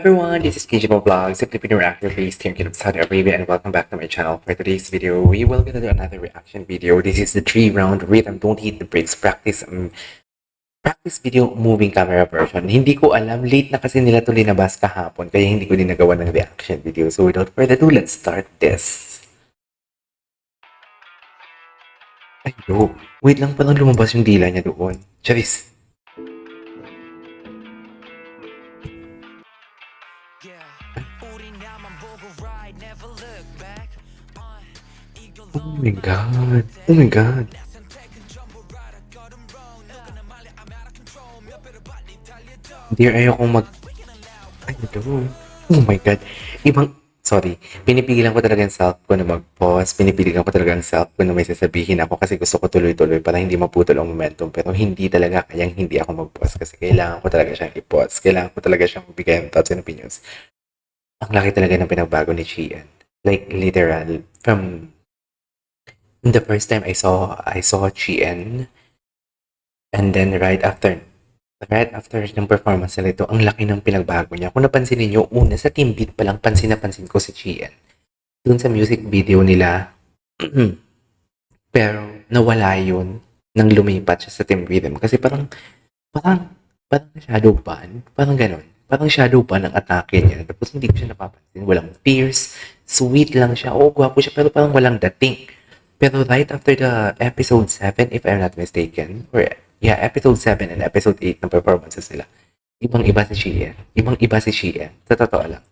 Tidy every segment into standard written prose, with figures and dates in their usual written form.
everyone, this is KJ Vlog, Simply Pinoy Reactor based here in Saudi Arabia, and welcome back to my channel. For today's video, we will gonna do another reaction video. This is the 3-round rhythm, don't hit the brakes, practice video moving camera version. Hindi ko alam, late na kasi nila ito linabas kahapon, kaya hindi ko din nagawa ng reaction video. So without further ado, let's start this. Ay, no. Wait lang, parang lumabas yung dila niya doon. Charis. Oh my God. Oh my God. Dear, ayokong Ay, no. Oh my God. Sorry. Pinipigilan ko talaga yung self ko na mag-pause. Pinipigilan ko talaga ang self ko na may sasabihin ako kasi gusto ko tuloy-tuloy para hindi maputol ang momentum. Pero hindi talaga kayang hindi ako mag-pause kasi kailangan ko talaga siyang i-pause. Kailangan ko talaga siyang bigay ng thoughts and opinions. Ang laki talaga ng pinagbago ni Chian. Like, literal. From the first time I saw Chian, and then right after ng performance nila ito, ang laki ng pinagbago niya. Kung napansin niyo, una sa team beat pa lang, pansin ko si Chian. Doon sa music video nila, pero nawala yun nang lumipat siya sa team rhythm. Kasi parang shadow ban. Parang ganon. Parang shadow ban ang atake niya. Tapos hindi ko siya napapansin. Walang fierce, sweet lang siya. Oo, gwapo siya, pero parang walang dating. Pero right after the episode 7, if I'm not mistaken, or yeah, episode 7 and episode 8 ng performances nila, ibang-iba si Shia. Ibang-iba si Shia. Sa totoo lang.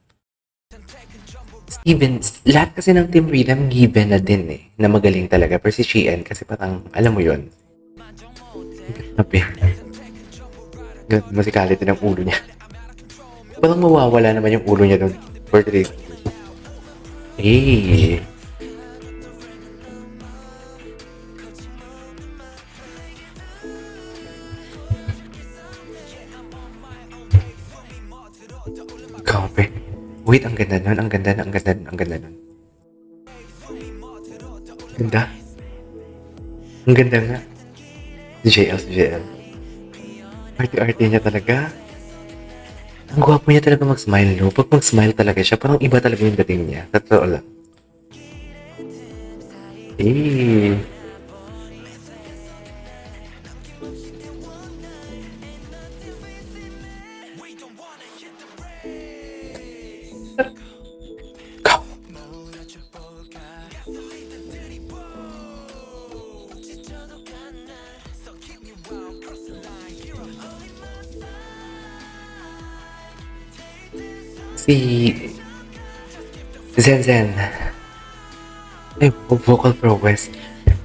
Steven, lahat kasi ng Team Rhythm given na din na magaling talaga. Pero si Sheehan kasi parang, alam mo yun, grabe. Musicality ng ulo niya. Parang mawawala naman yung ulo niya doon for the day. Eh. Grabe. Wait, ang ganda nun. Ang ganda nun. Ganda. Ang ganda nga. Si JL. Arte-arte niya talaga. Ang gwapo niya talaga mag-smile, no? Pag mag-smile talaga siya, parang iba talaga yung dating niya. Totoo lang. Eh. Si Zen. Ay, vocal prowess.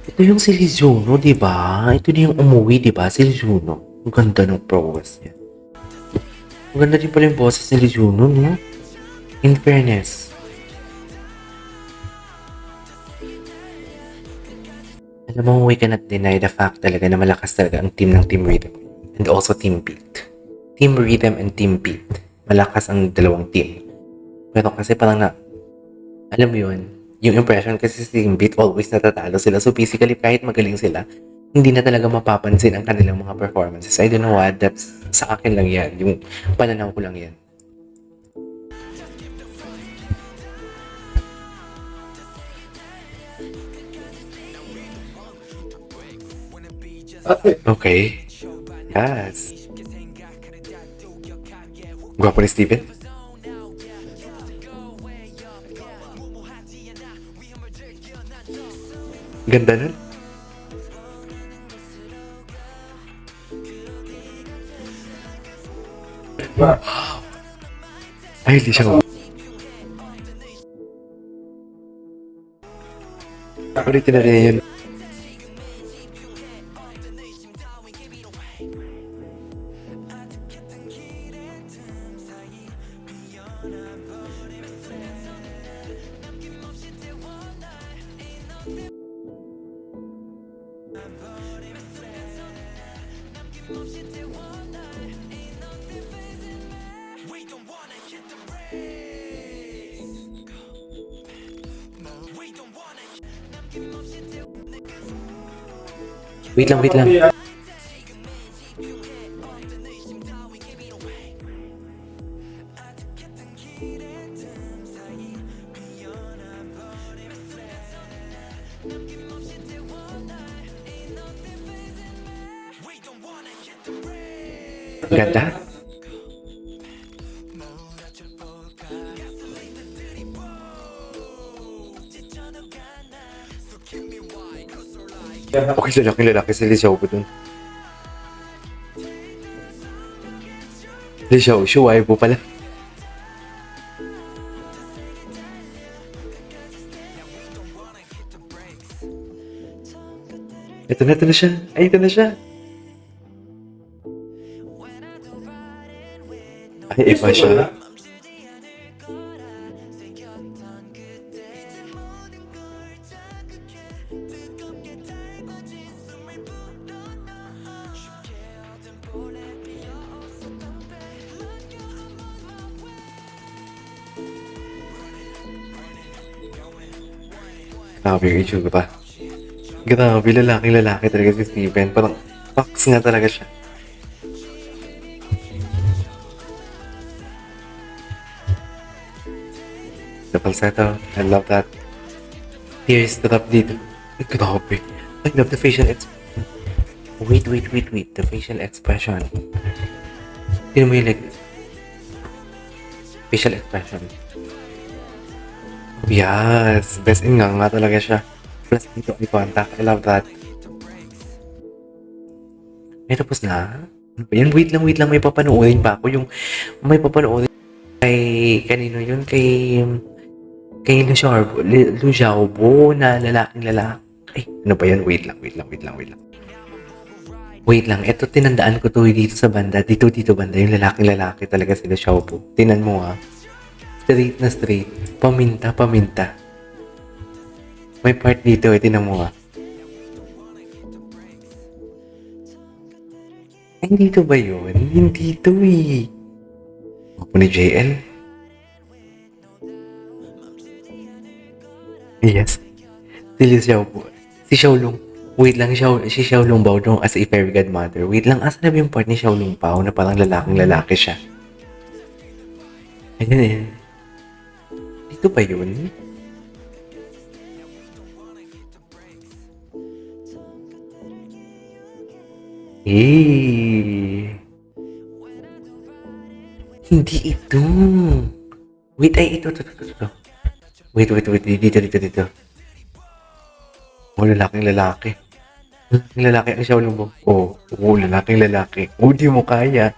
Ito yung si Lizuno, di ba? Ito din yung umuwi, di ba? Si Lizuno. Ang ganda ng prowess niya. Ang ganda din pala yung boses ni Lizuno, no? In fairness. Alam mo, we cannot deny the fact talaga na malakas talaga ang team ng Team Rhythm and also Team Beat. Team Rhythm and Team Beat. Malakas ang dalawang team. Pero kasi parang alam mo yun, yung impression kasi sa Team Beat always natatalo sila. So basically, kahit magaling sila, hindi na talaga mapapansin ang kanilang mga performances. I don't know what, that's sa akin lang yan. Yung pananaw ko lang yan. Okay. Yes. Gwapo ni Steven. Ganda nun. Wow. Ay, hindi siya. Ulitin na rin yun. Wait lang. Ang ganda. Okay, lalaki si Lee Xiaobo dun. Lee Xiaobo pala. Ito na siya. Ay, ito na siya. Ay, iba siya. Grabe yung itsura. Grabe, lalaki talaga si Steven. Parang fox nga talaga siya. The falsetto, I love that. Tears drop dito. Ay, grabe. I love the facial expression. Wait. The facial expression. Tignan mo yung like, facial expression. Yes, best in nga talaga siya. Plus dito eye contact, I love that. Ay, tapos na? Ano ba yan? Wait lang, may papanoorin pa ako. Yung may papanoorin kay, kanino yun? Kay Lu Xiaobo na lalaking lalaki. Ay, ano ba yan? Wait lang. Wait lang, eto tinandaan ko to dito sa banda. Dito banda, yung lalaking lalaki talaga si Lu Xiaobo. Tinan mo ha. Straight na straight. Paminta. May part dito tinan mo ha. Ay, dito ba yun? Hindi to eh. Ako ni JL? Yes. Si Liu Xiaobo. Si Xiaolong. Wait lang, si Xiaolong Bao dong as a fairy godmother. Wait lang, asa na ba yung part ni Xiaolong Bao na parang lalaking lalaki siya? Ayan. Dito ba yun? Hindi ito. Wait, ay, ito. Wait, dito. Oh, lalaking lalaki. Lalaking lalaki ang Xiaolong Bao. Lalaking lalaki. Di mo kaya.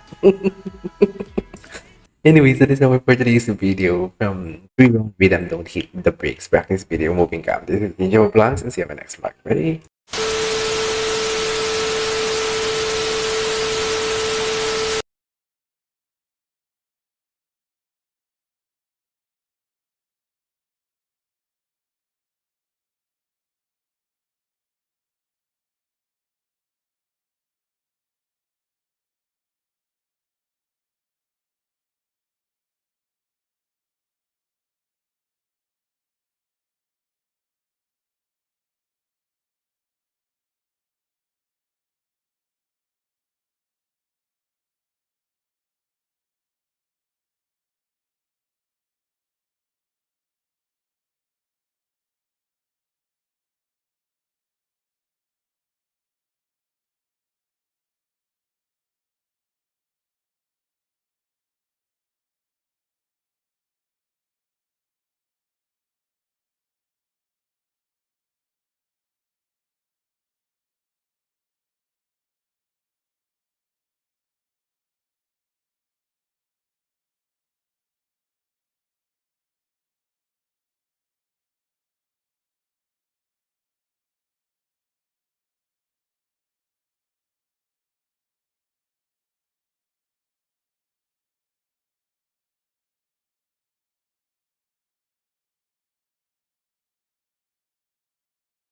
Anyways, that is our for today's video from We Wrong Rhythm Don't Hit the Brakes practice video moving camp. This is Ninja Vlogs and see you on my next vlog. Ready?